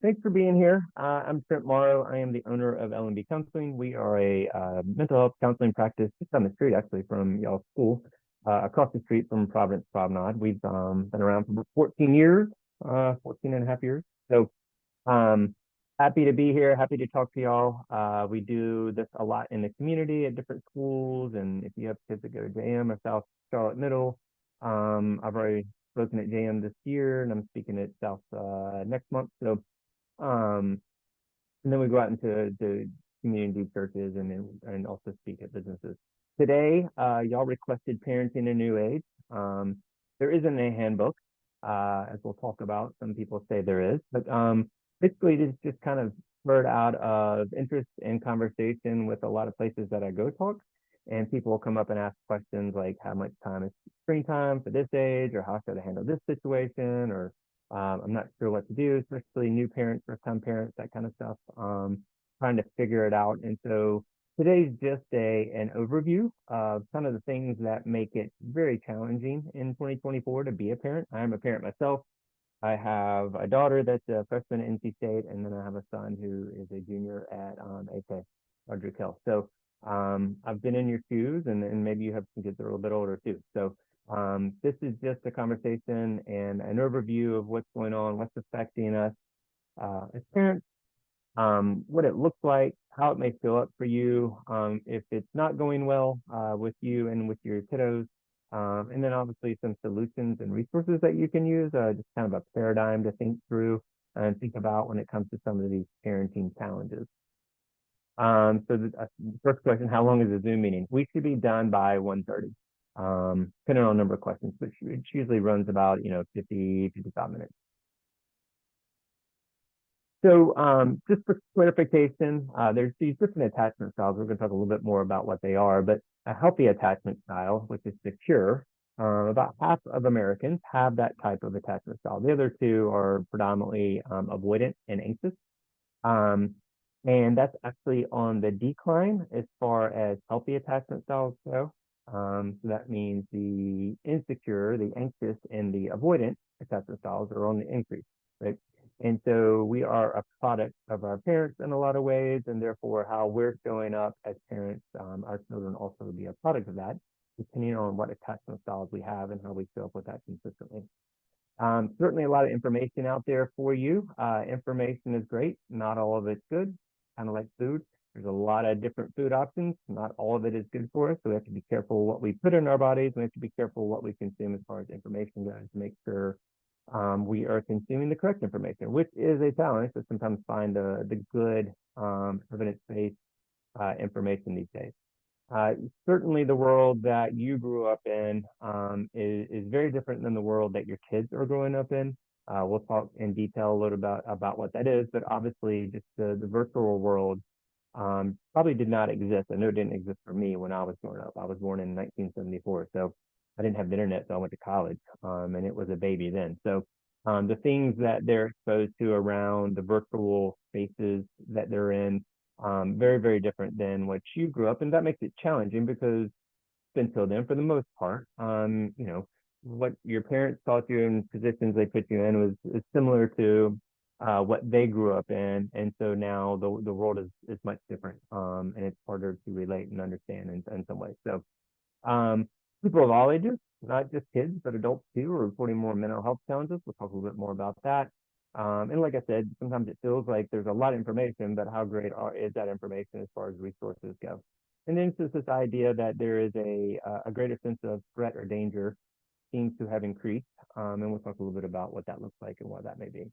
Thanks for being here. I'm Trent Morrow. I am the owner of L&B Counseling. We are a mental health counseling practice just on the street, actually, from y'all's school, across the street from Providence Promenade. We've been around for 14 years, 14 and a half years. So happy to be here, happy to talk to y'all. We do this a lot in the community at different schools, and if you have kids that go to JM or South Charlotte Middle, I've already spoken at JM this year, and I'm speaking at South next month. So and then we go out into the community churches and also speak at businesses. Today, y'all requested parenting a new age. There isn't a handbook, as we'll talk about. Some people say there is, but basically it's just kind of spurred out of interest and conversation with a lot of places that I go talk. And people will come up and ask questions like how much time is screen time for this age, or how should I handle this situation, or I'm not sure what to do, especially new parents, first time parents, that kind of stuff. Trying to figure it out. And so today's just an overview of some of the things that make it very challenging in 2024 to be a parent. I am a parent myself. I have a daughter that's a freshman at NC State, and then I have a son who is a junior at AK, Roderick Hill. So I've been in your shoes, and maybe you have some kids that are a little bit older too. So this is just a conversation and an overview of what's going on, what's affecting us as parents, what it looks like, how it may fill up for you, if it's not going well with you and with your kiddos, and then obviously some solutions and resources that you can use, just kind of a paradigm to think through and think about when it comes to some of these parenting challenges. So the first question, how long is a Zoom meeting? We should be done by 1:30, depending on the number of questions, but it usually runs about, 50, 55 minutes. So just for clarification, there's these different attachment styles. We're going to talk a little bit more about what they are, but a healthy attachment style, which is secure, about half of Americans have that type of attachment style. The other two are predominantly avoidant and anxious. And that's actually on the decline as far as healthy attachment styles go. So that means the insecure, the anxious, and the avoidant attachment styles are on the increase, right? And so we are a product of our parents in a lot of ways, and therefore how we're showing up as parents, our children also be a product of that, depending on what attachment styles we have and how we show up with that consistently. Certainly a lot of information out there for you. Information is great. Not all of it's good, kind of like food. There's a lot of different food options. Not all of it is good for us. So we have to be careful what we put in our bodies. We have to be careful what we consume as far as information goes to make sure we are consuming the correct information, which is a challenge to sometimes find the good evidence-based information these days. Certainly the world that you grew up in is very different than the world that your kids are growing up in. We'll talk in detail a little about what that is, but obviously just the virtual world probably did not exist. I know it didn't exist for me when I was growing up. I was born in 1974, so I didn't have the internet, so I went to college, and it was a baby then. So the things that they're exposed to around the virtual spaces that they're in, very, very different than what you grew up. And that makes it challenging because until then, for the most part, what your parents taught you and positions they put you in is similar to what they grew up in. And so now the world is much different, and it's harder to relate and understand in some ways. So people of all ages, not just kids, but adults too, are reporting more mental health challenges. We'll talk a little bit more about that. And like I said, sometimes it feels like there's a lot of information, but how great is that information as far as resources go? And then it's this idea that there is a greater sense of threat or danger seems to have increased. And we'll talk a little bit about what that looks like and what that may be.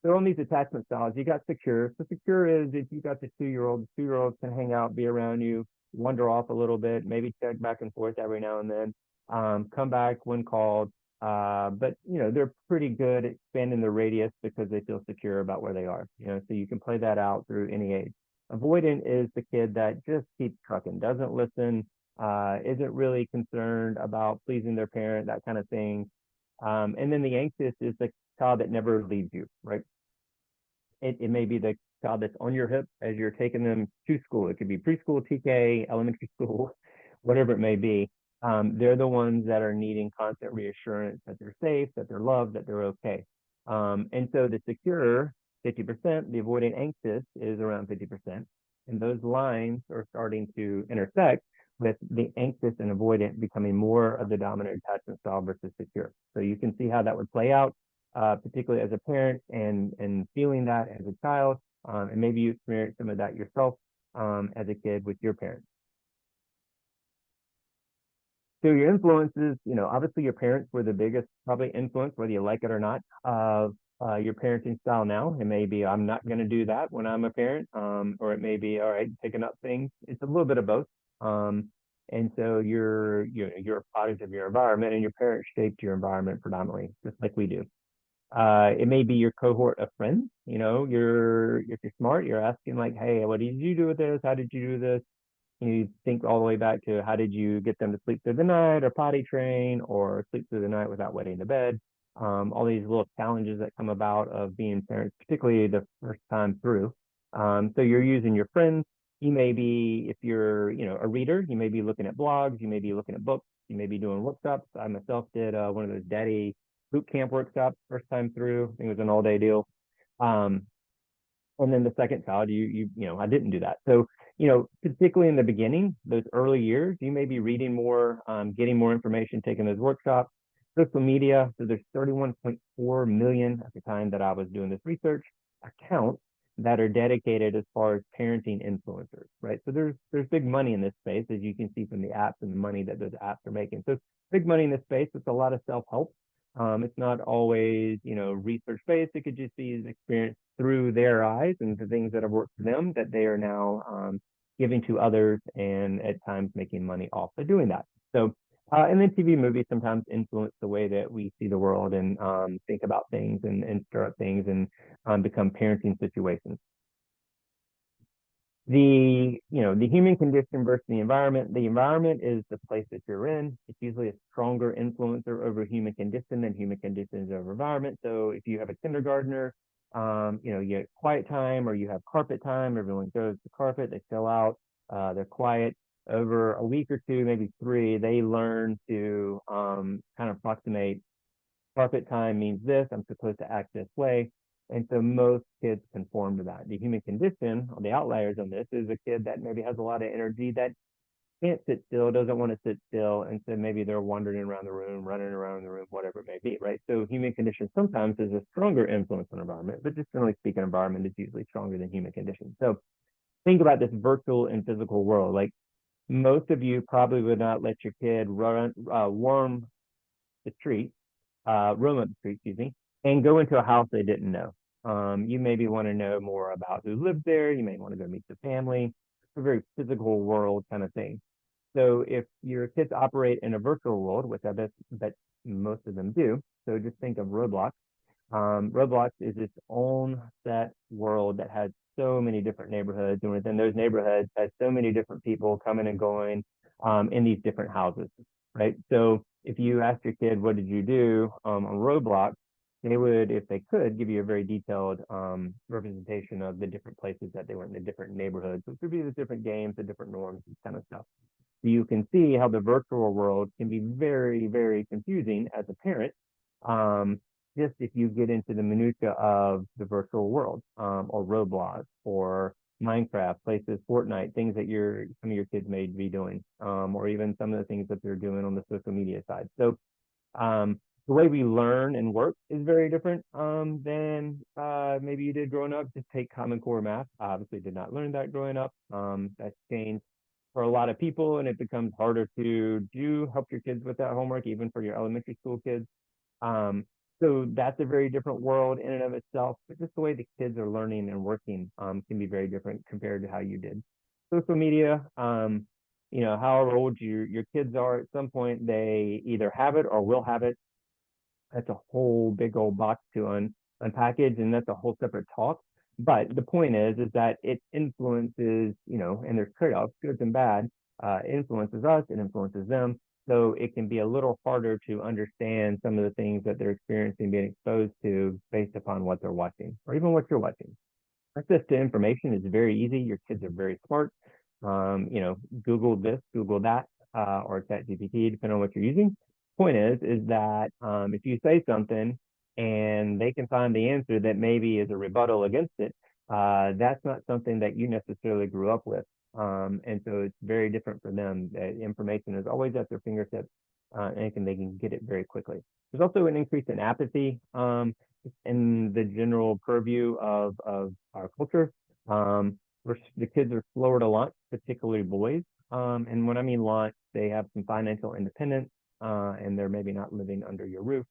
So on these attachment styles, you got secure. So secure is if you got the 2-year-old, the 2-year-olds can hang out, be around you, wander off a little bit, maybe check back and forth every now and then, come back when called. But they're pretty good at expanding the radius because they feel secure about where they are. So you can play that out through any age. Avoidant is the kid that just keeps trucking, doesn't listen, isn't really concerned about pleasing their parent, that kind of thing. And then the anxious is the child that never leaves you, right? It may be the child that's on your hip as you're taking them to school. It could be preschool, TK, elementary school, whatever it may be. They're the ones that are needing constant reassurance that they're safe, that they're loved, that they're okay. And so the secure 50%, the avoidant anxious is around 50%. And those lines are starting to intersect with the anxious and avoidant becoming more of the dominant attachment style versus secure. So you can see how that would play out, particularly as a parent and feeling that as a child. And maybe you experienced some of that yourself as a kid with your parents. So your influences, obviously your parents were the biggest probably influence, whether you like it or not, of your parenting style now. It may be, I'm not going to do that when I'm a parent, or it may be, all right, picking up things. It's a little bit of both. Um, and so you're a product of your environment, and your parents shaped your environment predominantly, just like we do. It may be your cohort of friends. If you're smart, you're asking like, hey, what did you do with this? How did you do this? You think all the way back to how did you get them to sleep through the night or potty train or sleep through the night without wetting the bed. All these little challenges that come about of being parents, particularly the first time through. So you're using your friends. You may be, if you're, a reader, you may be looking at blogs, you may be looking at books, you may be doing workshops. I myself did one of those daddy boot camp workshops first time through. I think it was an all day deal. Um, and then the second child, I didn't do that. So, particularly in the beginning, those early years, you may be reading more, getting more information, taking those workshops, social media. So there's 31.4 million at the time that I was doing this research accounts that are dedicated as far as parenting influencers, right? So there's big money in this space, as you can see from the apps and the money that those apps are making. So big money in this space. It's a lot of self-help. It's not always, research based. It could just be experience through their eyes and the things that have worked for them that they are now giving to others and at times making money off of doing that. So, and then TV movies sometimes influence the way that we see the world and think about things and stir up things and become parenting situations. The human condition versus the environment is the place that you're in. It's usually a stronger influencer over human condition than human conditions over environment. So if you have a kindergartner, you have quiet time or you have carpet time, everyone goes to carpet, they fill out, they're quiet. Over a week or two, maybe three, they learn to kind of approximate carpet time means this, I'm supposed to act this way. And so most kids conform to that. The human condition, or the outliers on this, is a kid that maybe has a lot of energy that can't sit still, doesn't want to sit still, and so maybe they're wandering around the room, running around the room, whatever it may be, right? So human condition sometimes is a stronger influence on environment, but just generally speaking, environment is usually stronger than human condition. So think about this virtual and physical world. Like most of you probably would not let your kid warm the street, roam up the street, excuse me, and go into a house they didn't know. You maybe want to know more about who lives there. You may want to go meet the family. It's a very physical world kind of thing. So if your kids operate in a virtual world, which I bet most of them do, so just think of Roblox. Roblox is its own set world that has so many different neighborhoods, and within those neighborhoods has so many different people coming and going in these different houses, right? So if you ask your kid, what did you do on Roblox, they would, if they could, give you a very detailed representation of the different places that they were in, the different neighborhoods, which would be the different games, the different norms, this kind of stuff. So you can see how the virtual world can be very, very confusing as a parent. Just if you get into the minutia of the virtual world, or Roblox or Minecraft, places, Fortnite, things that some of your kids may be doing, or even some of the things that they're doing on the social media side. So the way we learn and work is very different than maybe you did growing up. Just take Common Core math. I obviously did not learn that growing up. That's changed for a lot of people, and it becomes harder to help your kids with that homework, even for your elementary school kids. So that's a very different world in and of itself, but just the way the kids are learning and working can be very different compared to how you did. Social media, however old your kids are, at some point they either have it or will have it. That's a whole big old box to unpackage, and that's a whole separate talk. But the point is that it influences, and there's trade-offs, good and bad. It influences us, it influences them. So it can be a little harder to understand some of the things that they're experiencing, being exposed to based upon what they're watching, or even what you're watching. Access to information is very easy. Your kids are very smart. Google this, Google that, or ChatGPT, depending on what you're using. Point is that if you say something and they can find the answer that maybe is a rebuttal against it, that's not something that you necessarily grew up with. And so it's very different for them. Information is always at their fingertips, and they can get it very quickly. There's also an increase in apathy in the general purview of our culture. The kids are slower to launch, particularly boys. And when I mean launch, they have some financial independence, and they're maybe not living under your roof.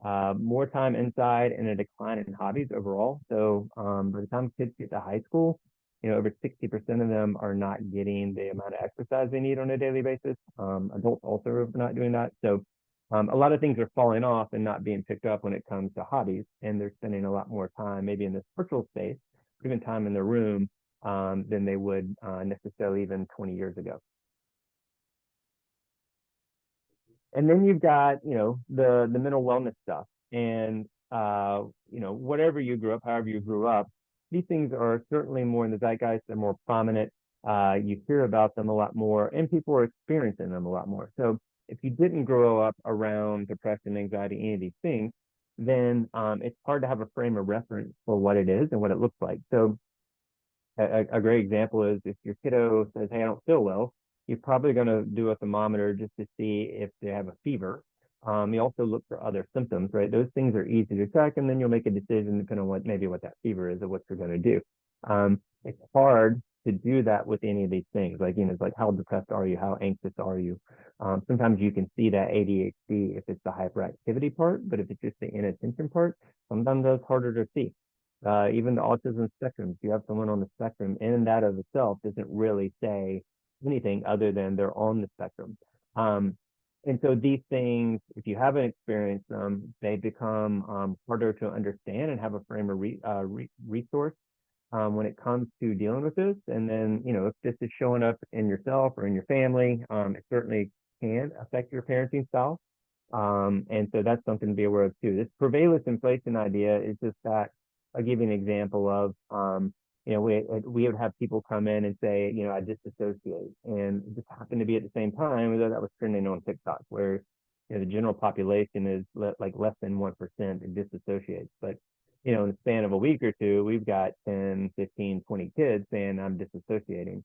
More time inside and a decline in hobbies overall. So by the time kids get to high school, over 60% of them are not getting the amount of exercise they need on a daily basis. Adults also are not doing that. So a lot of things are falling off and not being picked up when it comes to hobbies. And they're spending a lot more time maybe in this virtual space, even time in the room than they would necessarily even 20 years ago. And then you've got the mental wellness stuff, and whatever you grew up, however you grew up, these things are certainly more in the zeitgeist. They're more prominent. You hear about them a lot more, and people are experiencing them a lot more. So if you didn't grow up around depression, anxiety, any of these things, then it's hard to have a frame of reference for what it is and what it looks like. So a great example is if your kiddo says, "Hey, I don't feel well," you're probably going to do a thermometer just to see if they have a fever. You also look for other symptoms, right? Those things are easy to track, and then you'll make a decision depending on what that fever is or what you're going to do. It's hard to do that with any of these things. Like, it's like, how depressed are you? How anxious are you? Sometimes you can see that ADHD if it's the hyperactivity part, but if it's just the inattention part, sometimes that's harder to see. Even the autism spectrum, if you have someone on the spectrum, in that of itself doesn't really say anything other than they're on the spectrum. And so these things, if you haven't experienced them, they become harder to understand and have a frame of resource when it comes to dealing with this. And then, if this is showing up in yourself or in your family, it certainly can affect your parenting style. And so that's something to be aware of too. This prevalence inflation idea is just that. I'll give you an example of, we would have people come in and say, I disassociate, and it just happened to be at the same time that was trending on TikTok, where the general population is like less than 1% that disassociates. But in the span of a week or two, we've got 10, 15, 20 kids saying I'm disassociating,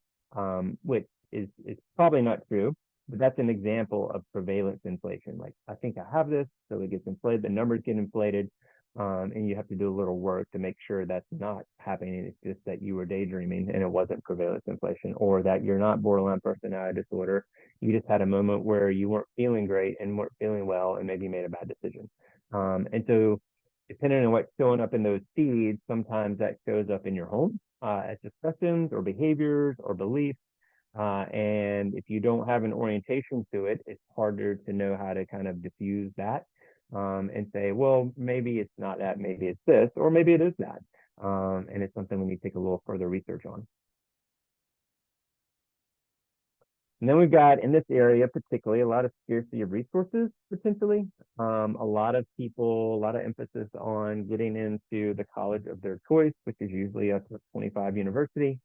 which is probably not true. But that's an example of prevalence inflation. Like, I think I have this, so it gets inflated, the numbers get inflated. And you have to do a little work to make sure that's not happening. It's just that you were daydreaming and it wasn't prevalence inflation, or that you're not borderline personality disorder. You just had a moment where you weren't feeling great and weren't feeling well and maybe made a bad decision. And so depending on what's showing up in those seeds, sometimes that shows up in your home as discussions or behaviors or beliefs. And if you don't have an orientation to it, it's harder to know how to kind of diffuse that and say, well, maybe it's not that, maybe it's this, or maybe it is that. And it's something we need to take a little further research on. And then we've got in this area, particularly, a lot of scarcity of resources, potentially. A lot of people, a lot of emphasis on getting into the college of their choice, which is usually a 25 university.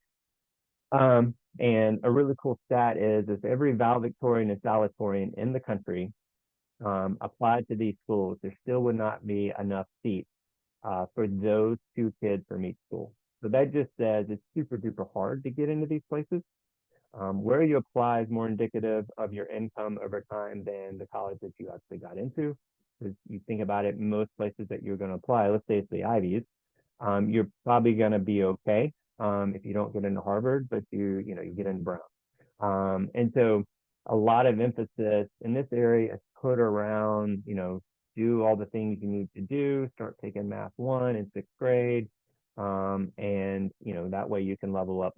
And a really cool stat is if every valedictorian and salutatorian in the country applied to these schools, there still would not be enough seats for those two kids from each school. So that just says it's super duper hard to get into these places. Where you apply is more indicative of your income over time than the college that you actually got into. Because you think about it, most places that you're going to apply, let's say it's the Ivies, you're probably going to be okay if you don't get into Harvard, but you get into Brown. And so a lot of emphasis in this area is put around, do all the things you need to do, start taking math 1 in 6th grade. And that way you can level up,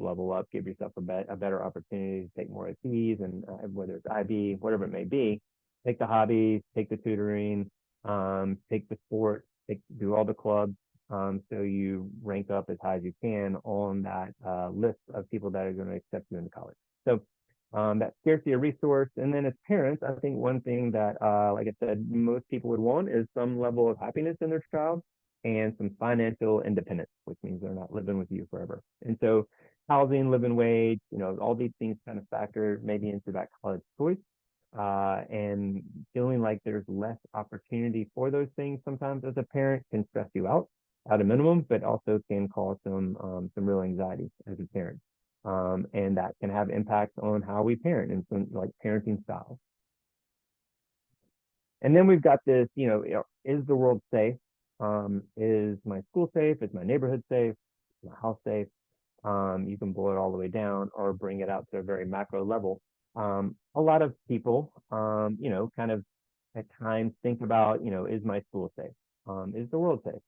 give yourself a better opportunity to take more APs, and whether it's IB, whatever it may be, take the hobbies, take the tutoring, take the sport, do all the clubs. So you rank up as high as you can on that list of people that are going to accept you into college. So that scarcity of resource. And then as parents, I think one thing that, like I said, most people would want is some level of happiness in their child and some financial independence, which means they're not living with you forever. And so housing, living wage, all these things kind of factor maybe into that college choice. and feeling like there's less opportunity for those things sometimes as a parent can stress you out at a minimum, but also can cause some real anxiety as a parent. And that can have impacts on how we parent and some like parenting styles. And then we've got this, is the world safe? Is my school safe? Is my neighborhood safe? Is my house safe? You can boil it all the way down or bring it out to a very macro level. A lot of people, kind of at times think about, is my school safe? Is the world safe?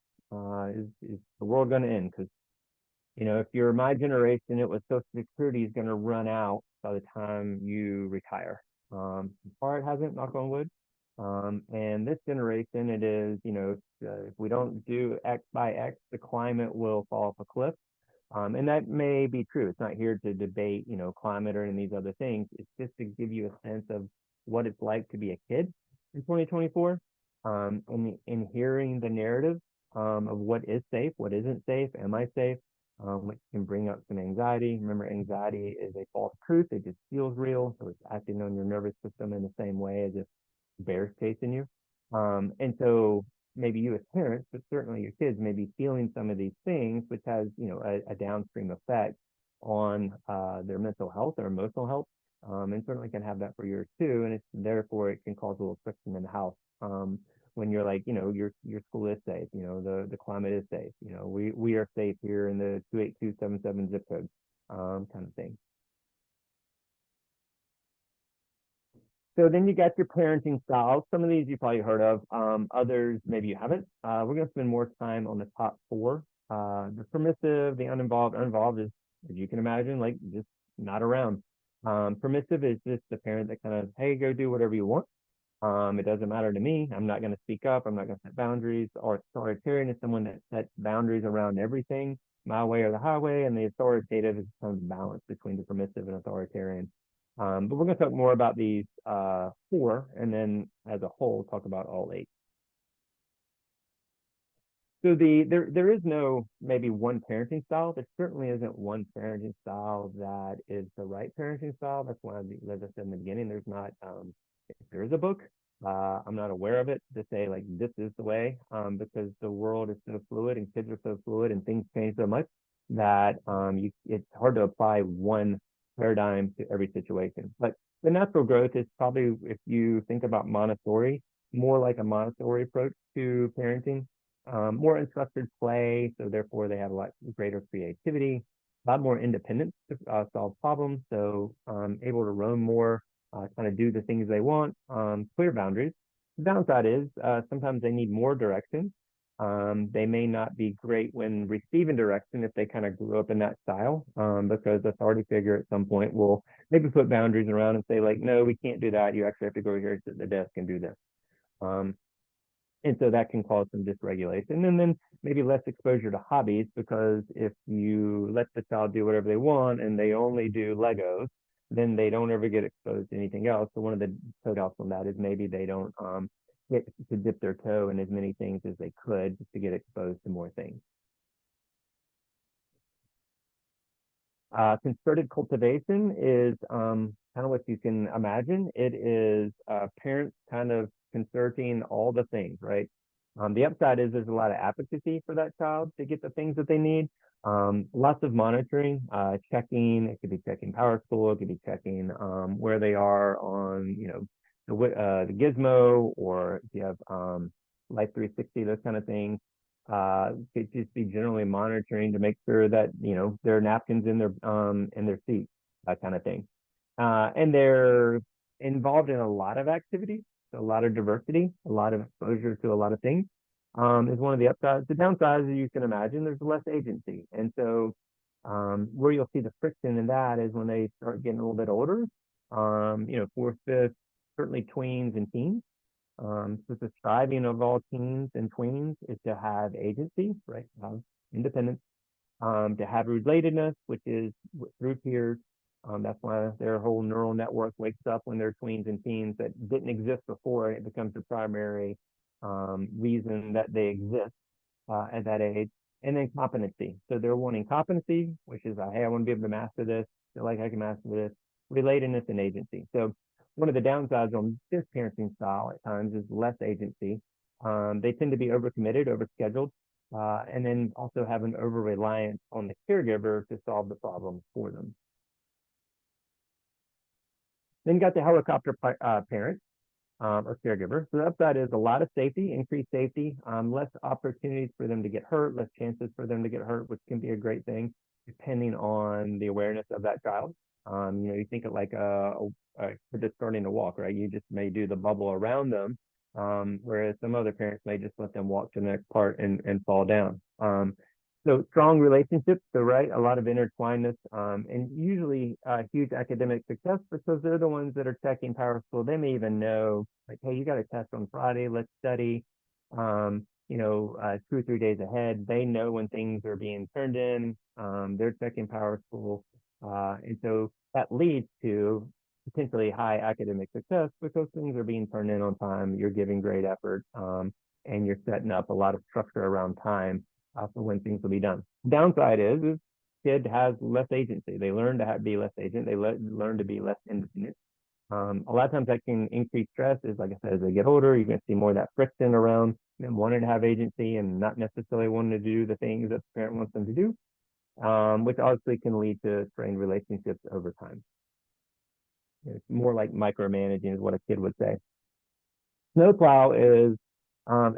Is the world going to end? Because, if you're my generation, it was Social Security is going to run out by the time you retire. Far it hasn't, knock on wood. And this generation, it is, if we don't do X by X, the climate will fall off a cliff. And that may be true. It's not here to debate, climate or any of these other things. It's just to give you a sense of what it's like to be a kid in 2024, and hearing the narrative of what is safe, what isn't safe, am I safe, which can bring up some anxiety. Remember, anxiety is a false truth. It just feels real. So it's acting on your nervous system in the same way as if bears chasing you. And so maybe you as parents, but certainly your kids may be feeling some of these things, which has, a downstream effect on their mental health or emotional health, and certainly can have that for yours too. And it's therefore it can cause a little friction in the house. When you're like, your school is safe, the climate is safe, we are safe here in the 28277 zip code, kind of thing. So then you got your parenting styles. Some of these you probably heard of. Others maybe you haven't. We're going to spend more time on the top four. The permissive, the uninvolved is, as you can imagine, like just not around. Permissive is just the parent that kind of, hey, go do whatever you want. It doesn't matter to me. I'm not going to speak up. I'm not going to set boundaries. Or authoritarian is someone that sets boundaries around everything, my way or the highway. And the authoritative is some balance between the permissive and authoritarian. But we're going to talk more about these four, and then as a whole, talk about all eight. So there is no maybe one parenting style. There certainly isn't one parenting style that is the right parenting style. That's why, as I said in the beginning, there's not. If there is a book, I'm not aware of it to say like this is the way, because the world is so fluid and kids are so fluid and things change so much that it's hard to apply one paradigm to every situation. But the natural growth is probably, if you think about Montessori, more like a Montessori approach to parenting, more unstructured play, so therefore they have a lot greater creativity, a lot more independence to solve problems, so able to roam more, kind of do the things they want, clear boundaries. The downside is sometimes they need more direction. They may not be great when receiving direction if they kind of grew up in that style, because the authority figure at some point will maybe put boundaries around and say like, no, we can't do that. You actually have to go here, sit at the desk and do this. And so that can cause some dysregulation, and then maybe less exposure to hobbies, because if you let the child do whatever they want and they only do Legos, then they don't ever get exposed to anything else. So one of the trade-offs on that is maybe they don't get to dip their toe in as many things as they could just to get exposed to more things. Concerted cultivation is kind of what you can imagine. It is parents kind of concerting all the things, right? The upside is there's a lot of advocacy for that child to get the things that they need. Lots of monitoring, checking. It could be checking Power School. It could be checking where they are on, the Gizmo, or if you have Life 360, those kind of things. Could just be generally monitoring to make sure that there are napkins in their seat, that kind of thing. And they're involved in a lot of activities, so a lot of diversity, a lot of exposure to a lot of things. Is one of the upsides. The downsides, as you can imagine, there's less agency, and so where you'll see the friction in that is when they start getting a little bit older. Fourth, fifth, certainly tweens and teens. So the striving of all teens and tweens is to have agency, right? Have independence, to have relatedness, which is through peers. That's why their whole neural network wakes up when they're tweens and teens that didn't exist before. It becomes the primary reason that they exist at that age. And then competency. So they're wanting competency, which is, hey, I want to be able to master this. Feel like I can master this. Relatedness and agency. So one of the downsides on this parenting style at times is less agency. They tend to be overcommitted, overscheduled, and then also have an over reliance on the caregiver to solve the problem for them. Then you got the helicopter parent or caregiver. So the upside is a lot of safety, increased safety, less opportunities for them to get hurt, less chances for them to get hurt, which can be a great thing depending on the awareness of that child. You think of like a kid that's starting to walk, right? You just may do the bubble around them, whereas some other parents may just let them walk to the next part and fall down. So strong relationships, so right, a lot of intertwinedness, and usually huge academic success because they're the ones that are checking Power School. They may even know, like, hey, you got a test on Friday, let's study. 2 or 3 days ahead. They know when things are being turned in. They're checking Power School, and so that leads to potentially high academic success because things are being turned in on time. You're giving great effort, and you're setting up a lot of structure around time for when things will be done. Downside is kid has less agency. They learn to be less agent. They learn to be less independent. A lot of times that can increase stress. Is like I said, as they get older, you're going to see more of that friction around them wanting to have agency and not necessarily wanting to do the things that the parent wants them to do, which obviously can lead to strained relationships over time. It's more like micromanaging is what a kid would say. Snowplow is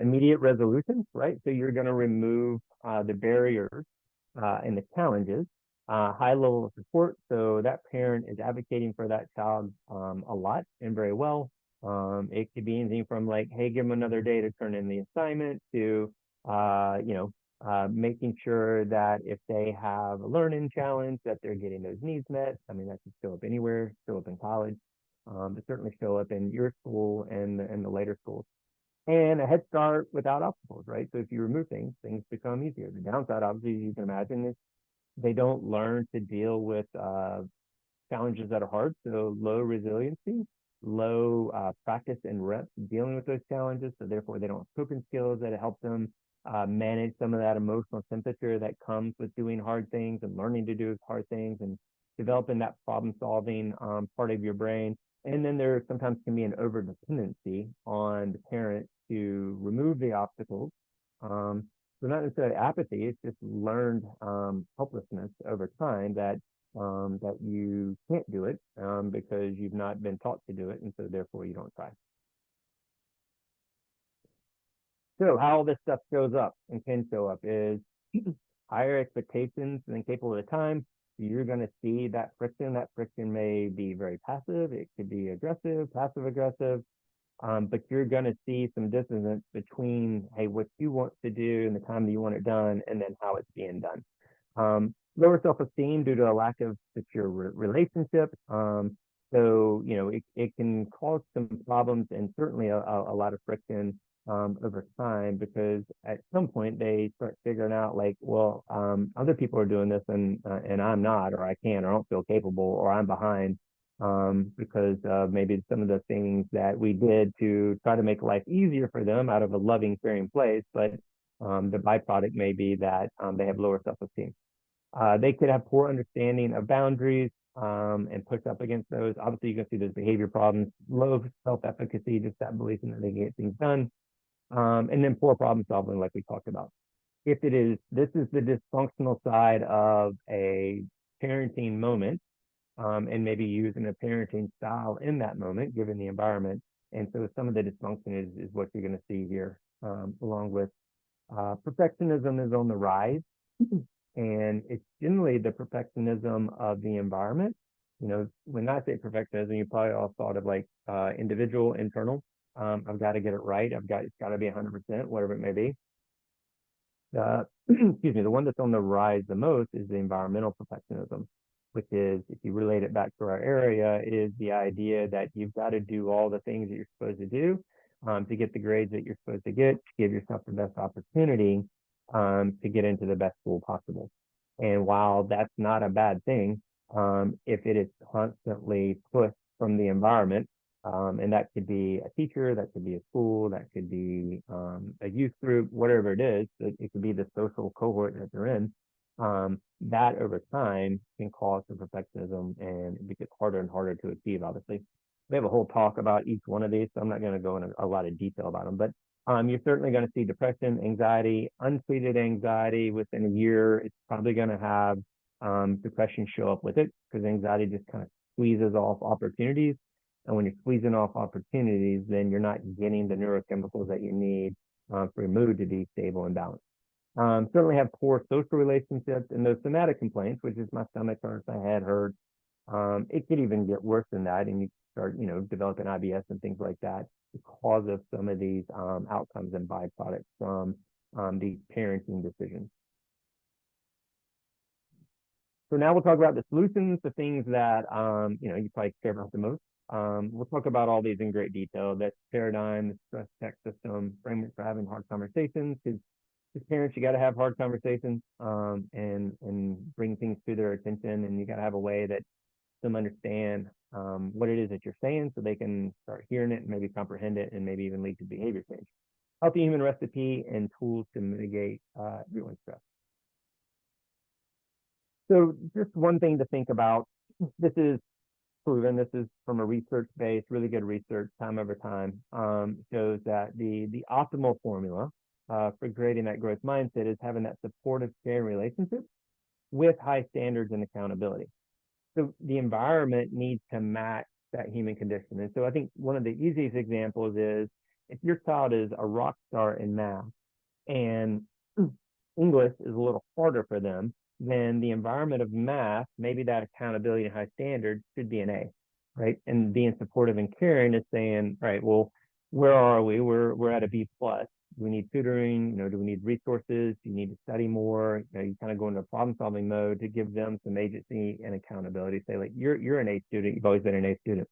immediate resolutions, right? So you're going to remove the barriers and the challenges, high level of support. So that parent is advocating for that child a lot and very well. It could be anything from like, hey, give them another day to turn in the assignment to, making sure that if they have a learning challenge, that they're getting those needs met. I mean, that could show up anywhere, show up in college, but certainly show up in your school and the later schools. And a head start without obstacles, right? So if you remove things, things become easier. The downside, obviously, you can imagine, is they don't learn to deal with challenges that are hard. So low resiliency, low practice and reps dealing with those challenges. So therefore, they don't have coping skills that help them manage some of that emotional temperature that comes with doing hard things and learning to do hard things and developing that problem solving part of your brain. And then there sometimes can be an over dependency on the parent to remove the obstacles. So not necessarily apathy, it's just learned helplessness over time that you can't do it because you've not been taught to do it, and so therefore you don't try. So how all this stuff shows up and can show up is higher expectations than capable at the time. You're going to see that friction. That friction may be very passive. It could be aggressive, passive aggressive. But you're going to see some dissonance between, hey, what you want to do and the time that you want it done, and then how it's being done. Lower self-esteem due to a lack of secure relationship. So, it can cause some problems and certainly a lot of friction over time because at some point they start figuring out like, well, other people are doing this and I'm not, or I can't, or I don't feel capable, or I'm behind because maybe some of the things that we did to try to make life easier for them out of a loving, caring place, but the byproduct may be that they have lower self-esteem. They could have poor understanding of boundaries and push up against those. Obviously, you can see those behavior problems, low self-efficacy, just that belief that they can get things done, and then poor problem solving, like we talked about. If it is, this is the dysfunctional side of a parenting moment, and maybe using a parenting style in that moment, given the environment. And so some of the dysfunction is what you're going to see here, along with perfectionism is on the rise. And it's generally the perfectionism of the environment. When I say perfectionism, you probably all thought of like individual, internal. I've got to get it right. It's got to be 100%, whatever it may be. Excuse me, the one that's on the rise the most is the environmental perfectionism, which is, if you relate it back to our area, is the idea that you've got to do all the things that you're supposed to do to get the grades that you're supposed to get, to give yourself the best opportunity to get into the best school possible. And while that's not a bad thing, if it is constantly pushed from the environment, and that could be a teacher, that could be a school, that could be a youth group, whatever it is, it could be the social cohort that they're in, that over time can cause some perfectionism and it gets harder and harder to achieve, obviously. We have a whole talk about each one of these, so I'm not going to go into a lot of detail about them. But you're certainly going to see depression, anxiety, untreated anxiety within a year. It's probably going to have depression show up with it because anxiety just kind of squeezes off opportunities. And when you're squeezing off opportunities, then you're not getting the neurochemicals that you need for your mood to be stable and balanced. Certainly have poor social relationships and those somatic complaints, which is my stomach hurts, my head hurts. It could even get worse than that, and you start, developing IBS and things like that because of some of these outcomes and byproducts from these parenting decisions. So now we'll talk about the solutions, the things that you probably care about the most. We'll talk about all these in great detail. That paradigm, the stress tech system, framework for having hard conversations. Because as parents, you got to have hard conversations and bring things to their attention, and you got to have a way that them understand what it is that you're saying, so they can start hearing it and maybe comprehend it, and maybe even lead to behavior change. Healthy human recipe and tools to mitigate everyone's stress. So just one thing to think about, this is proven, this is from a research base, really good research, time over time, shows that the optimal formula for creating that growth mindset is having that supportive sharing relationship with high standards and accountability. So the environment needs to match that human condition. And so I think one of the easiest examples is if your child is a rock star in math and English is a little harder for them, then the environment of math, maybe that accountability and high standards should be an A, right? And being supportive and caring is saying, right, well, where are we? We're at a B plus. Do we need tutoring? Do we need resources? Do you need to study more? You kind of go into problem solving mode to give them some agency and accountability. Say like, you're an A student. You've always been an A student.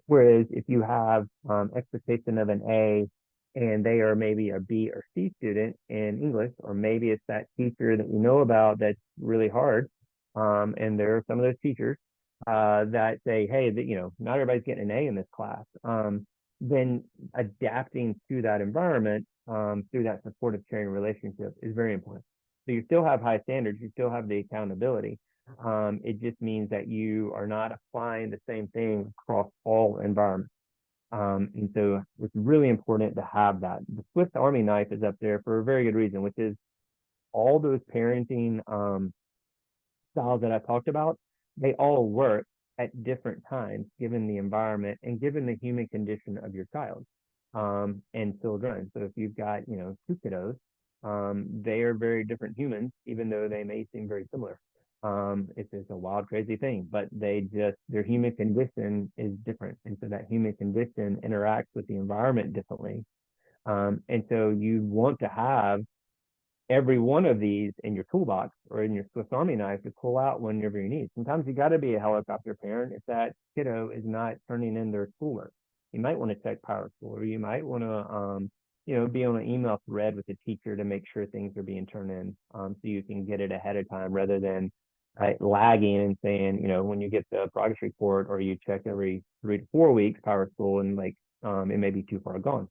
Whereas if you have expectation of an A and they are maybe a B or C student in English, or maybe it's that teacher that you know about that's really hard. And there are some of those teachers that say, hey, not everybody's getting an A in this class. Then adapting to that environment through that supportive sharing relationship is very important. So you still have high standards, you still have the accountability. It just means that you are not applying the same thing across all environments. And so it's really important to have that. The Swiss Army knife is up there for a very good reason, which is all those parenting styles that I talked about, they all work at different times, given the environment and given the human condition of your child and children. So if you've got, two kiddos, they are very different humans, even though they may seem very similar. It's a wild, crazy thing, but their human condition is different. And so that human condition interacts with the environment differently. And so you want to have every one of these in your toolbox or in your Swiss Army knife to pull out whenever you need. Sometimes you got to be a helicopter parent if that kiddo is not turning in their schoolwork. You might want to check Power School, or you might want to, be on an email thread with the teacher to make sure things are being turned in, so you can get it ahead of time rather than lagging and saying, when you get the progress report or you check every 3 to 4 weeks Power School and it may be too far gone.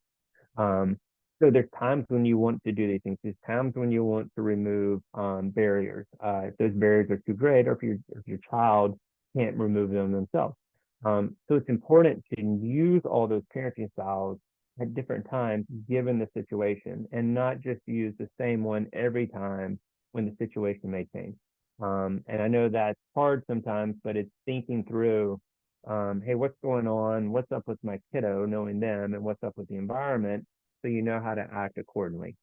So there's times when you want to do these things. There's times when you want to remove barriers. If those barriers are too great, or if your child can't remove them themselves. So it's important to use all those parenting styles at different times, given the situation, and not just use the same one every time when the situation may change. And I know that's hard sometimes, but it's thinking through, hey, what's going on? What's up with my kiddo, knowing them, and what's up with the environment, so you know how to act accordingly.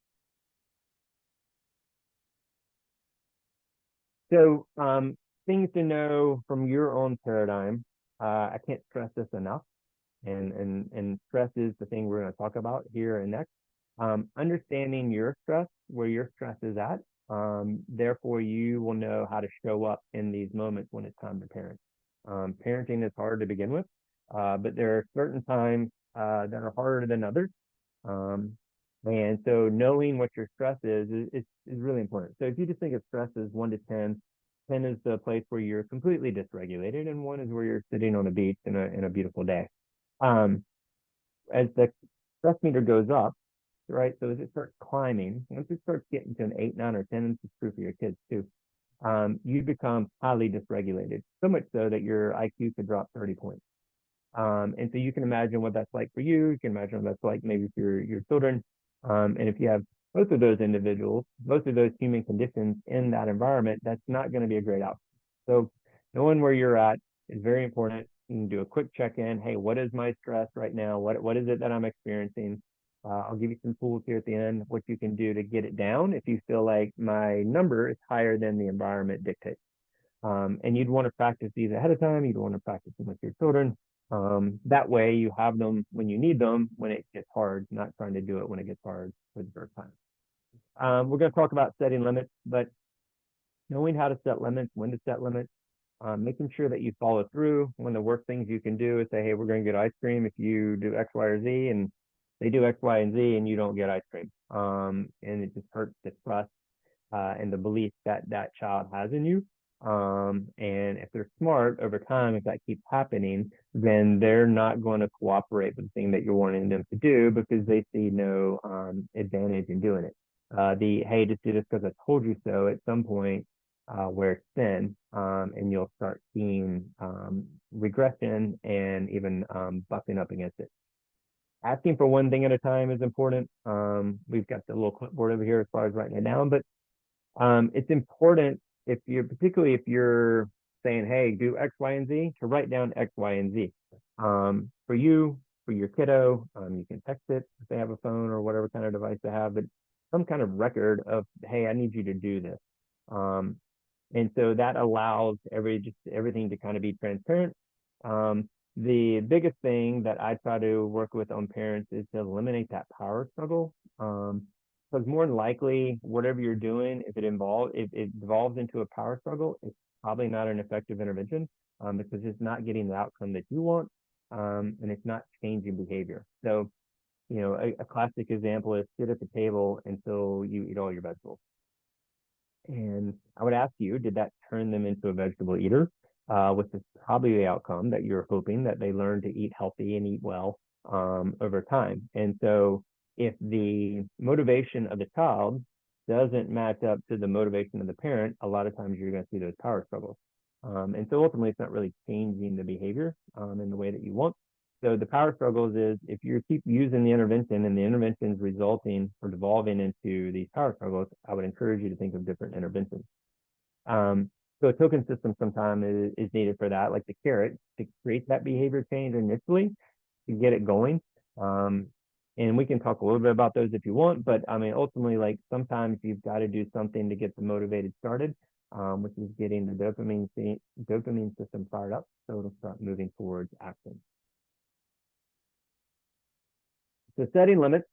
So things to know from your own paradigm. I can't stress this enough, and stress is the thing we're going to talk about here and next. Understanding your stress, where your stress is at. Therefore, you will know how to show up in these moments when it's time to parent. Parenting is hard to begin with, but there are certain times that are harder than others. And so knowing what your stress is really important. So if you just think of stress as 1 to 10, 10 is the place where you're completely dysregulated, and 1 is where you're sitting on a beach in a beautiful day. As the stress meter goes up, right? So as it starts climbing, once it starts getting to an 8, 9, or 10, and this is true for your kids too, you become highly dysregulated. So much so that your IQ could drop 30 points. And so you can imagine what that's like for you. You can imagine what that's like maybe for your children. And if you have both of those individuals, both of those human conditions in that environment, that's not going to be a great outcome. So knowing where you're at is very important. You can do a quick check-in. Hey, what is my stress right now? What is it that I'm experiencing? I'll give you some tools here at the end, what you can do to get it down if you feel like my number is higher than the environment dictates. And you'd want to practice these ahead of time. You'd want to practice them with your children. That way you have them when you need them, when it gets hard, not trying to do it when it gets hard for the first time. We're going to talk about setting limits, but knowing how to set limits, when to set limits, making sure that you follow through. One of the worst things you can do is say, hey, we're going to get ice cream if you do X, Y, or Z, and they do X, Y, and Z, and you don't get ice cream. And it just hurts the trust and the belief that that child has in you. And if they're smart over time, if that keeps happening, then they're not going to cooperate with the thing that you're wanting them to do because they see no advantage in doing it. The hey, just do this because I told you so at some point where it's thin, and you'll start seeing regression and even bucking up against it. Asking for one thing at a time is important. We've got the little clipboard over here as far as writing it down, but it's important if you're particularly if you're saying, hey, do X, Y, and Z, to write down X, Y, and Z. For you, for your kiddo, you can text it if they have a phone or whatever kind of device they have, but some kind of record of, hey, I need you to do this. And so that allows everything to kind of be transparent. The biggest thing that I try to work with on parents is to eliminate that power struggle. Because more than likely, whatever you're doing, if it devolves into a power struggle, it's probably not an effective intervention because it's not getting the outcome that you want, and it's not changing behavior. So, a classic example is sit at the table until you eat all your vegetables. And I would ask you, did that turn them into a vegetable eater? Which is probably the outcome that you're hoping that they learn to eat healthy and eat well over time. And so if the motivation of the child doesn't match up to the motivation of the parent, a lot of times you're going to see those power struggles. And so ultimately, it's not really changing the behavior in the way that you want. So the power struggles is if you keep using the intervention and the intervention is resulting or devolving into these power struggles, I would encourage you to think of different interventions. So a token system sometimes is needed for that, like the carrot, to create that behavior change initially to get it going. And we can talk a little bit about those if you want, but I mean, ultimately, like sometimes you've got to do something to get the motivated started, which is getting the dopamine system fired up so it'll start moving towards action. So setting limits,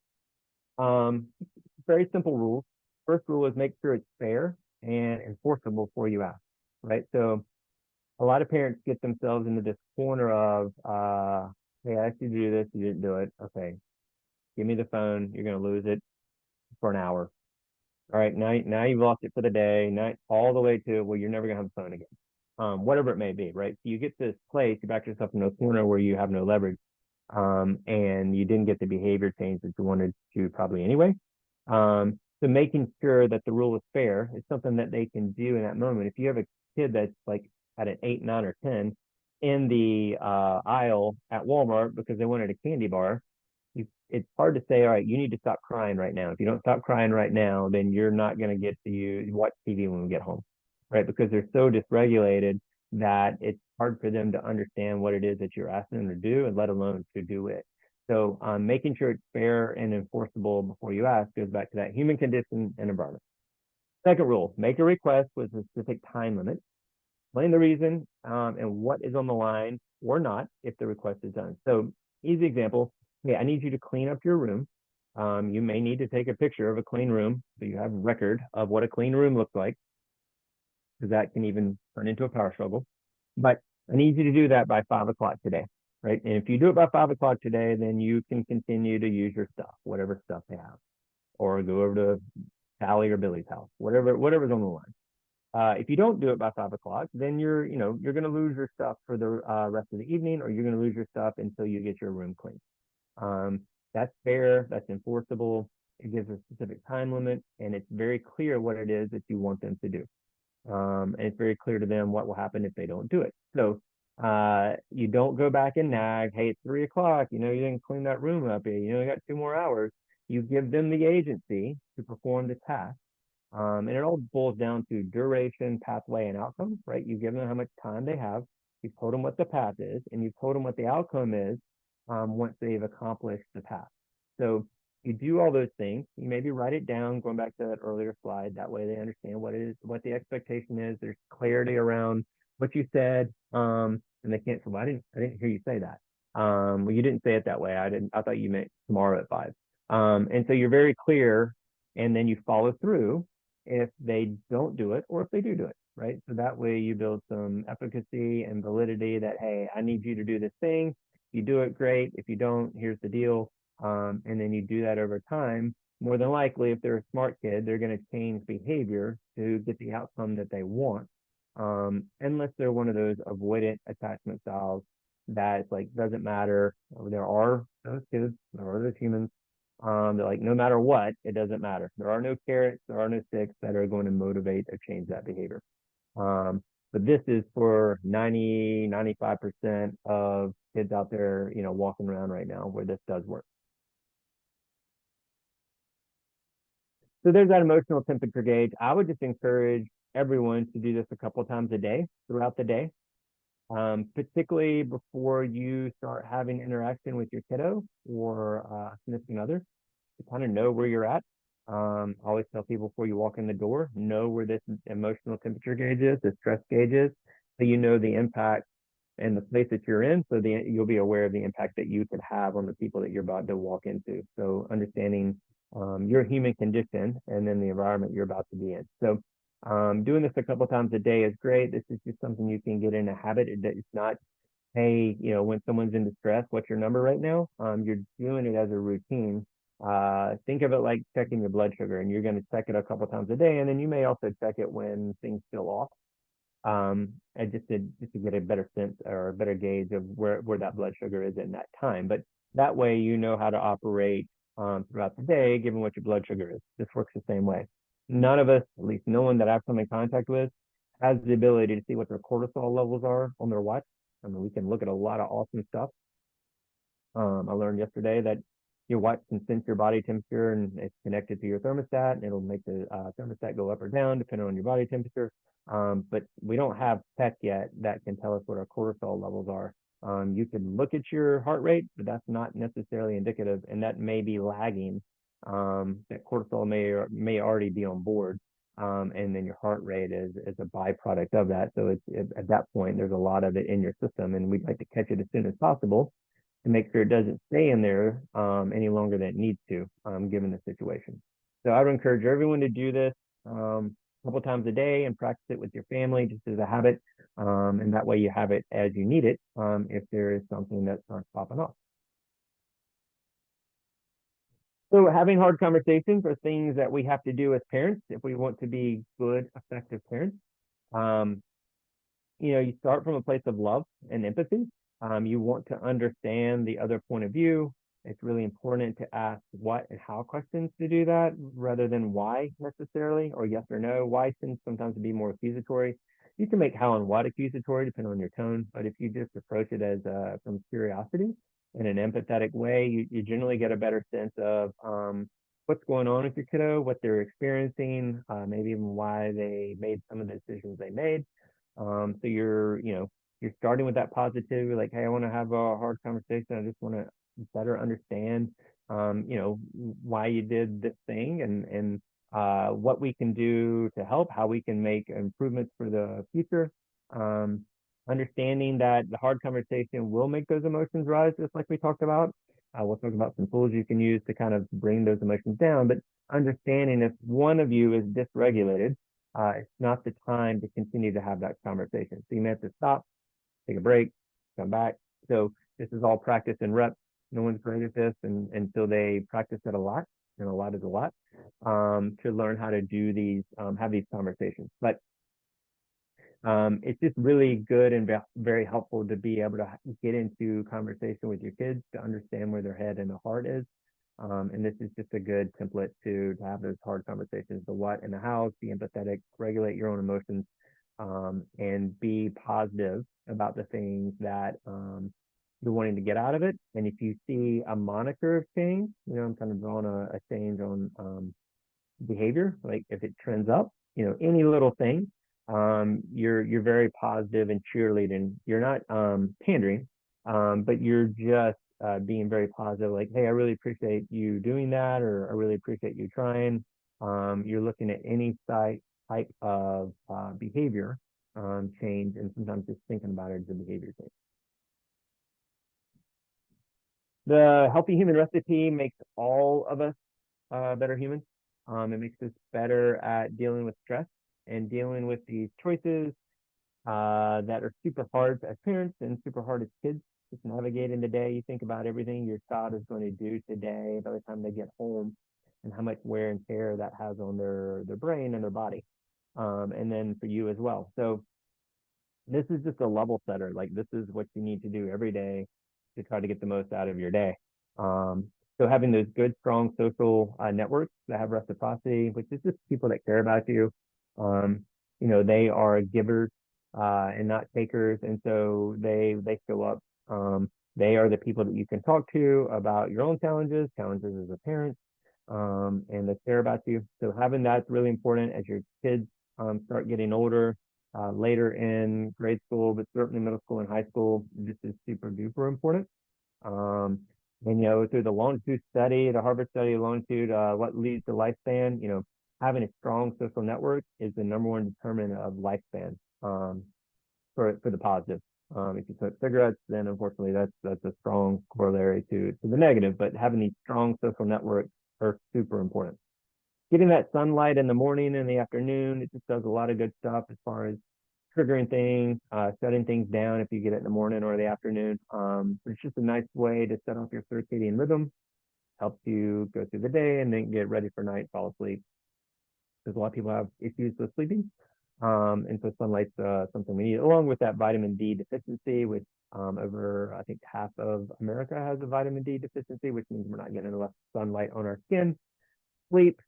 very simple rules. First rule is make sure it's fair and enforceable before you ask, right? So a lot of parents get themselves into this corner of, hey, I asked you to do this, you didn't do it. Okay, give me the phone, you're going to lose it for an hour. All right, now you've lost it for the day, now all the way to, well, you're never going to have the phone again. Whatever it may be, right? So you get to this place, you back yourself in a corner where you have no leverage, and you didn't get the behavior change that you wanted to probably anyway. So making sure that the rule is fair is something that they can do in that moment. If you have a kid that's like at an 8, 9, or 10 in the aisle at Walmart because they wanted a candy bar, it's hard to say, all right, you need to stop crying right now. If you don't stop crying right now, then you're not going to get to watch TV when we get home, right? Because they're so dysregulated that it's hard for them to understand what it is that you're asking them to do, and let alone to do it. So making sure it's fair and enforceable before you ask goes back to that human condition and environment. Second rule, make a request with a specific time limit. Explain the reason and what is on the line or not if the request is done. So easy example, hey, I need you to clean up your room. You may need to take a picture of a clean room so you have record of what a clean room looks like, because that can even turn into a power struggle. But I need you to do that by 5 o'clock today, right? And if you do it by 5 o'clock today, then you can continue to use your stuff, whatever stuff they have, or go over to Sally or Billy's house, whatever's on the line. If you don't do it by 5 o'clock, then you're going to lose your stuff for the rest of the evening, or you're going to lose your stuff until you get your room clean. That's fair, that's enforceable. It gives a specific time limit, and it's very clear what it is that you want them to do. And it's very clear to them what will happen if they don't do it. So You don't go back and nag, hey, it's 3 o'clock, you didn't clean that room up yet, you got 2 more hours. You give them the agency to perform the task. And it all boils down to duration, pathway, and outcome, right? You give them how much time they have, you told them what the path is, and you told them what the outcome is once they've accomplished the task. So you do all those things. You maybe write it down, going back to that earlier slide. That way they understand what it is, what the expectation is. There's clarity around what you said, and they can't. Well, I didn't hear you say that. Well, you didn't say it that way. I didn't. I thought you meant tomorrow at 5. And so you're very clear, and then you follow through if they don't do it or if they do it, right? So that way you build some efficacy and validity that, hey, I need you to do this thing. If you do it, great. If you don't, here's the deal. And then you do that over time. More than likely, if they're a smart kid, they're going to change behavior to get the outcome that they want. Unless they're one of those avoidant attachment styles that like doesn't matter. There are those kids, there are those humans they're like, no matter what, it doesn't matter. There are no carrots, there are no sticks that are going to motivate or change that behavior. Um, but this is for 95% of kids out there, walking around right now where this does work. So there's that emotional temperature gauge. I would just encourage everyone to do this a couple of times a day throughout the day, particularly before you start having interaction with your kiddo or significant other to kind of know where you're at. I always tell people before you walk in the door, know where this emotional temperature gauge is, the stress gauge is, so you know the impact and the place that you're in, so you'll be aware of the impact that you could have on the people that you're about to walk into. So understanding your human condition and then the environment you're about to be in. So doing this a couple times a day is great. This is just something you can get in a habit. It's not, hey, when someone's in distress, what's your number right now? You're doing it as a routine. Think of it like checking your blood sugar, and you're going to check it a couple times a day, and then you may also check it when things feel off. And just to get a better sense or a better gauge of where that blood sugar is in that time. But that way, you know how to operate throughout the day, given what your blood sugar is. This works the same way. None of us, at least no one that I've come in contact with, has the ability to see what their cortisol levels are on their watch. I mean, we can look at a lot of awesome stuff. I learned yesterday that your watch can sense your body temperature and it's connected to your thermostat, and it'll make the thermostat go up or down depending on your body temperature. But we don't have tech yet that can tell us what our cortisol levels are. You can look at your heart rate, but that's not necessarily indicative, and that may be lagging. That cortisol may already be on board, and then your heart rate is a byproduct of that. So at that point, there's a lot of it in your system, and we'd like to catch it as soon as possible to make sure it doesn't stay in there any longer than it needs to, given the situation. So I would encourage everyone to do this a couple times a day and practice it with your family just as a habit. And that way you have it as you need it if there is something that starts popping off. So having hard conversations are things that we have to do as parents if we want to be good, effective parents. Um, you start from a place of love and empathy. You want to understand the other point of view. It's really important to ask what and how questions to do that rather than why necessarily, or yes or no. Why tends sometimes to be more accusatory. You can make how and what accusatory depending on your tone, but if you just approach it as from curiosity in an empathetic way, you generally get a better sense of what's going on with your kiddo, what they're experiencing, maybe even why they made some of the decisions they made. So you're starting with that positivity, like, hey, I want to have a hard conversation. I just want to better understand, why you did this thing and what we can do to help, how we can make improvements for the future. Understanding that the hard conversation will make those emotions rise, just like we talked about. We'll talk about some tools you can use to kind of bring those emotions down, but understanding if one of you is dysregulated, it's not the time to continue to have that conversation. So you may have to stop, take a break, come back. So this is all practice and reps. No one's great at this until they practice it a lot, and a lot is a lot, to learn how to do these, have these conversations. But it's just really good and very helpful to be able to get into conversation with your kids to understand where their head and the heart is. And this is just a good template to have those hard conversations, the what and the how, be empathetic, regulate your own emotions, and be positive about the things that you're wanting to get out of it. And if you see a moniker of change, I'm kind of drawing a change on behavior, like if it trends up, any little thing, you're very positive and cheerleading. You're not pandering, but you're just being very positive, like, hey, I really appreciate you doing that, or I really appreciate you trying. You're looking at any type of behavior change, and sometimes just thinking about it as a behavior change. The healthy human recipe makes all of us better humans. It makes us better at dealing with stress and dealing with these choices that are super hard as parents and super hard as kids. Just navigating the day. You think about everything your child is going to do today by the time they get home, and how much wear and tear that has on their brain and their body, and then for you as well. So this is just a level setter. Like, this is what you need to do every day to try to get the most out of your day. Um, so having those good, strong social networks that have reciprocity, which is just people that care about you. Um, they are givers and not takers, and so they show up. They are the people that you can talk to about your own challenges as a parent, and they care about you. So having that's really important as your kids start getting older, later in grade school, but certainly middle school and high school. This is super duper important. Um, and through the longitude study, the Harvard study of longitude, what leads to lifespan, having a strong social network is the number one determinant of lifespan, for the positive. If you smoke cigarettes, then unfortunately that's a strong corollary to the negative. But having these strong social networks are super important. Getting that sunlight in the morning and the afternoon, it just does a lot of good stuff as far as triggering things, shutting things down if you get it in the morning or the afternoon. It's just a nice way to set off your circadian rhythm, helps you go through the day and then get ready for night, fall asleep. Because a lot of people have issues with sleeping. And so sunlight's something we need, along with that vitamin D deficiency, which over, I think, half of America has a vitamin D deficiency, which means we're not getting enough sunlight on our skin. Sleep,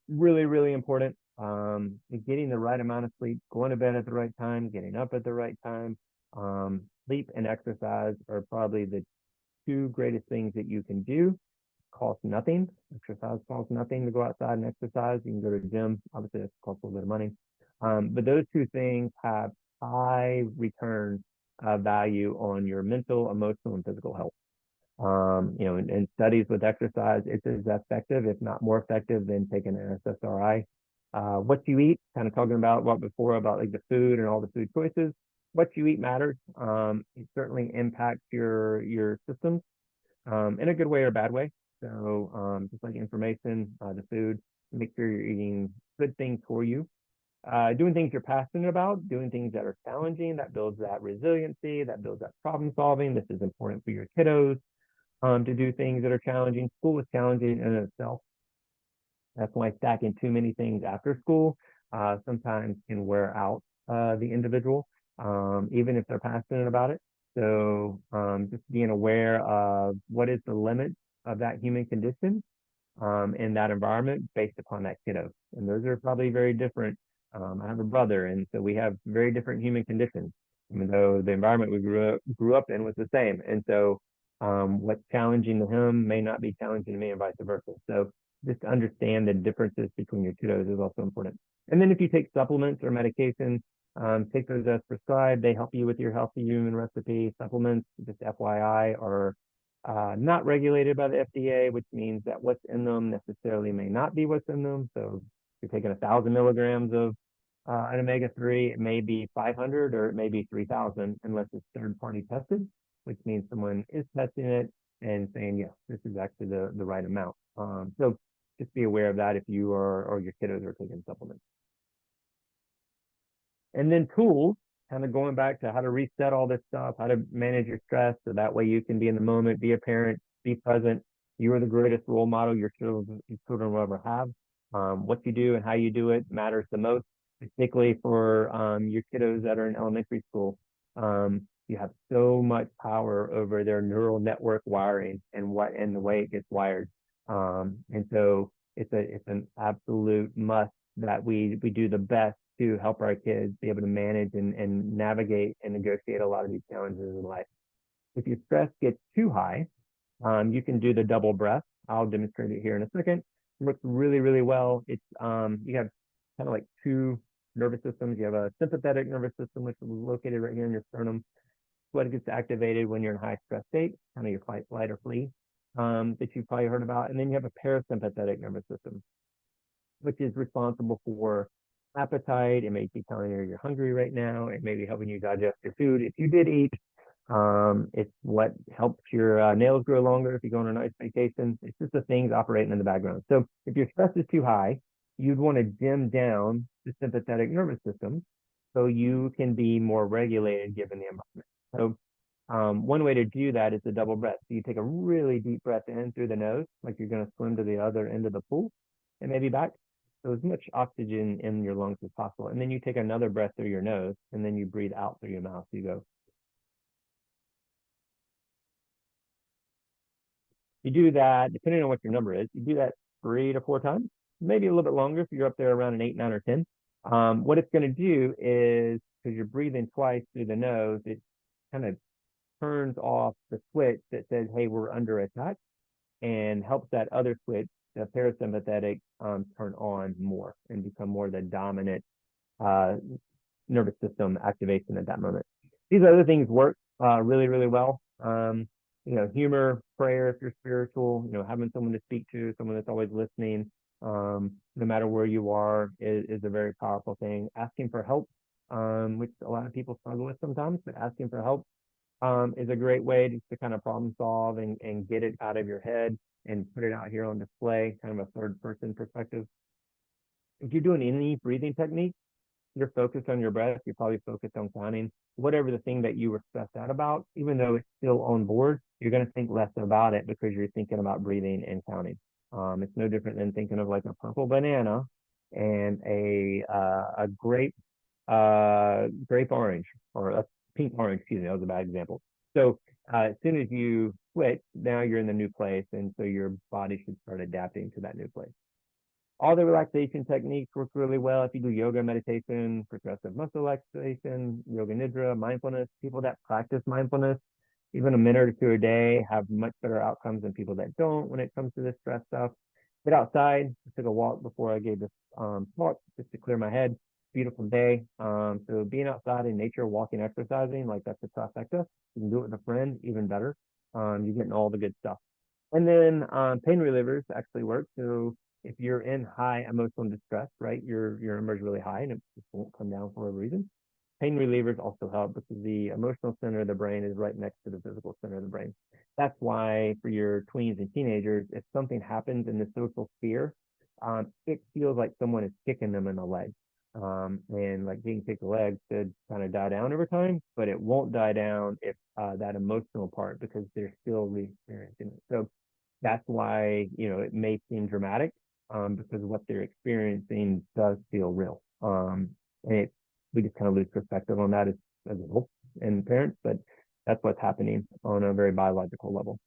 really, really important. Getting the right amount of sleep, going to bed at the right time, getting up at the right time. Sleep and exercise are probably the two greatest things that you can do. Cost nothing. Exercise costs nothing to go outside and exercise. You can go to the gym. Obviously, that costs a little bit of money. But those two things have high return value on your mental, emotional, and physical health. In studies with exercise, it's as effective, if not more effective, than taking an SSRI. What you eat, kind of talking about what before about like the food and all the food choices. What you eat matters. It certainly impacts your systems in a good way or a bad way. So just like information, the food, make sure you're eating good things for you. Doing things you're passionate about, doing things that are challenging, that builds that resiliency, that builds that problem solving. This is important for your kiddos to do things that are challenging. School is challenging in itself. That's why stacking too many things after school sometimes can wear out the individual, even if they're passionate about it. So just being aware of what is the limit of that human condition in that environment based upon that kiddo. And those are probably very different. I have a brother, and so we have very different human conditions, even though the environment we grew up in was the same. And so what's challenging to him may not be challenging to me, and vice versa. So just to understand the differences between your kiddos is also important. And then if you take supplements or medication, take those as prescribed. They help you with your healthy human recipe. Supplements, just FYI, are not regulated by the FDA, which means that what's in them necessarily may not be what's in them. So if you're taking 1,000 milligrams of an omega-3, it may be 500 or it may be 3,000 unless it's third-party tested, which means someone is testing it and saying, yes, this is actually the right amount. So just be aware of that if you are or your kiddos are taking supplements. And then tools, kind of going back to how to reset all this stuff, how to manage your stress so that way you can be in the moment, be a parent, be present. You are the greatest role model your children will ever have. What you do and how you do it matters the most, particularly for your kiddos that are in elementary school. You have so much power over their neural network wiring and the way it gets wired. And so it's an absolute must that we do the best to help our kids be able to manage and navigate and negotiate a lot of these challenges in life. If your stress gets too high, you can do the double breath. I'll demonstrate it here in a second. It works really, really well. It's you have kind of like two nervous systems. You have a sympathetic nervous system, which is located right here in your sternum. What gets activated when you're in high stress state, kind of your fight, flight, or flee, that you've probably heard about. And then you have a parasympathetic nervous system, which is responsible for appetite. It may be telling you you're hungry right now. It may be helping you digest your food if you did eat. It's what helps your nails grow longer if you go on a nice vacation. It's just the things operating in the background. So if your stress is too high, you'd want to dim down the sympathetic nervous system so you can be more regulated given the environment. So one way to do that is a double breath. So you take a really deep breath in through the nose, like you're going to swim to the other end of the pool and maybe back. So as much oxygen in your lungs as possible. And then you take another breath through your nose and then you breathe out through your mouth. So you go. You do that, depending on what your number is, you do that 3 to 4 times, maybe a little bit longer if you're up there around an 8, 9, or 10. What it's going to do is, because you're breathing twice through the nose, it kind of turns off the switch that says, hey, we're under attack, and helps that other switch, the parasympathetic, turn on more and become more the dominant uh, nervous system activation at that moment. These other things work really, really well. Humor, prayer if you're spiritual, having someone to speak to, someone that's always listening, no matter where you are, is a very powerful thing. Asking for help, which a lot of people struggle with sometimes, but asking for help is a great way to kind of problem solve and get it out of your head and put it out here on display, kind of a third person perspective. If you're doing any breathing technique, you're focused on your breath, you're probably focused on counting. Whatever the thing that you were stressed out about, even though it's still on board, you're going to think less about it because you're thinking about breathing and counting. It's no different than thinking of like a purple banana and a grape orange, or a pink orange, excuse me, that was a bad example. So as soon as you switch, now you're in the new place, and so your body should start adapting to that new place. All the relaxation techniques work really well. If you do yoga, meditation, progressive muscle relaxation, yoga nidra, mindfulness, people that practice mindfulness, even a minute or two a day, have much better outcomes than people that don't when it comes to this stress stuff. Get outside. I took a walk before I gave this talk just to clear my head. Beautiful day. So being outside in nature, walking, exercising, like that's a trifecta. You can do it with a friend, even better. You're getting all the good stuff. And then pain relievers actually work. So if you're in high emotional distress, right, your number is really high and it just won't come down for a reason. Pain relievers also help because the emotional center of the brain is right next to the physical center of the brain. That's why for your tweens and teenagers, if something happens in the social sphere, it feels like someone is kicking them in the leg. And like being kicked in the leg should kind of die down over time, but it won't die down if that emotional part, because they're still re-experiencing it. So that's why, it may seem dramatic, because what they're experiencing does feel real. And we just kind of lose perspective on that as adults and parents, but that's what's happening on a very biological level.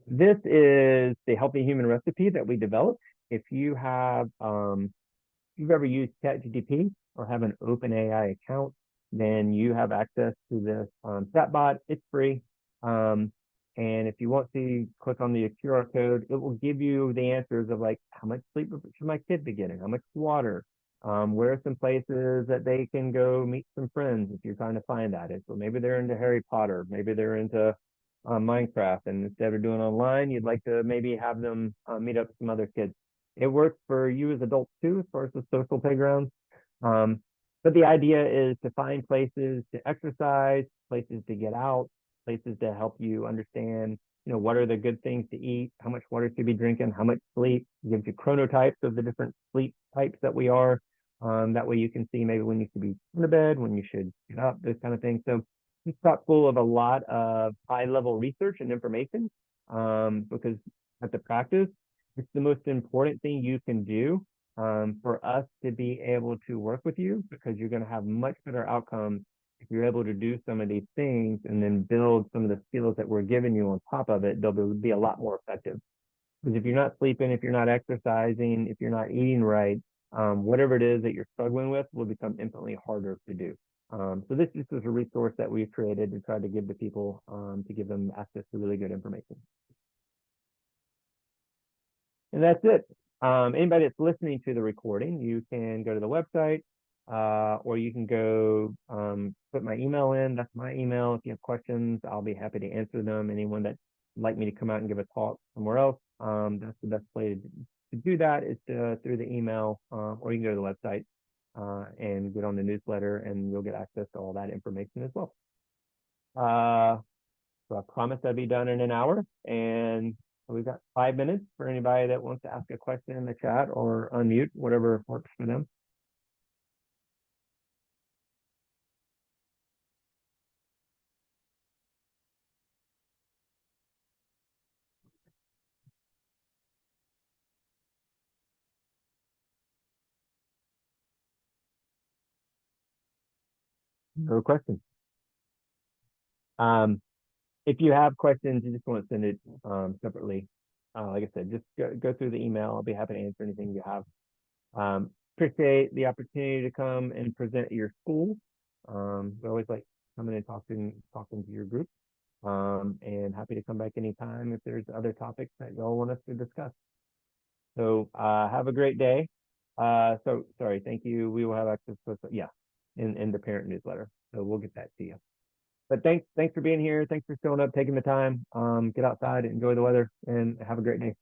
This is the Healthy Human Recipe that we developed. If you have, if you've ever used ChatGPT or have an OpenAI account, then you have access to this chatbot. It's free. And if you want to click on the QR code, it will give you the answers of like, how much sleep should my kid be getting? How much water? Where are some places that they can go meet some friends if you're trying to find that? So maybe they're into Harry Potter, maybe they're into Minecraft, and instead of doing online, you'd like to maybe have them meet up with some other kids. It works for you as adults too, as far as the social playgrounds. But the idea is to find places to exercise, places to get out, places to help you understand, what are the good things to eat, how much water should you be drinking, how much sleep. It gives you chronotypes of the different sleep types that we are. That way you can see maybe when you should be in the bed, when you should get up, this kind of thing. So it's chock full of a lot of high level research and information, because at the practice, it's the most important thing you can do for us to be able to work with you, because you're going to have much better outcomes if you're able to do some of these things and then build some of the skills that we're giving you on top of it. They'll be a lot more effective. Because if you're not sleeping, if you're not exercising, if you're not eating right, whatever it is that you're struggling with will become infinitely harder to do. So this is a resource that we've created to try to give to people, to give them access to really good information. And that's it. Anybody that's listening to the recording, you can go to the website, or you can go put my email in. That's my email. If you have questions, I'll be happy to answer them. Anyone that'd like me to come out and give a talk somewhere else, that's the best way to do that is through the email, or you can go to the website and get on the newsletter, and you'll get access to all that information as well. So I promise I'll be done in an hour, and we've got 5 minutes for anybody that wants to ask a question in the chat or unmute, whatever works for them. No questions. If you have questions, you just want to send it separately. Like I said, just go through the email. I'll be happy to answer anything you have. Appreciate the opportunity to come and present at your school. We always like coming and talking to your group. And happy to come back anytime if there's other topics that y'all want us to discuss. So have a great day. So sorry, thank you. We will have access to, yeah, in the parent newsletter. So we'll get that to you. But thanks for being here. Thanks for showing up, taking the time. Get outside, enjoy the weather, and have a great day.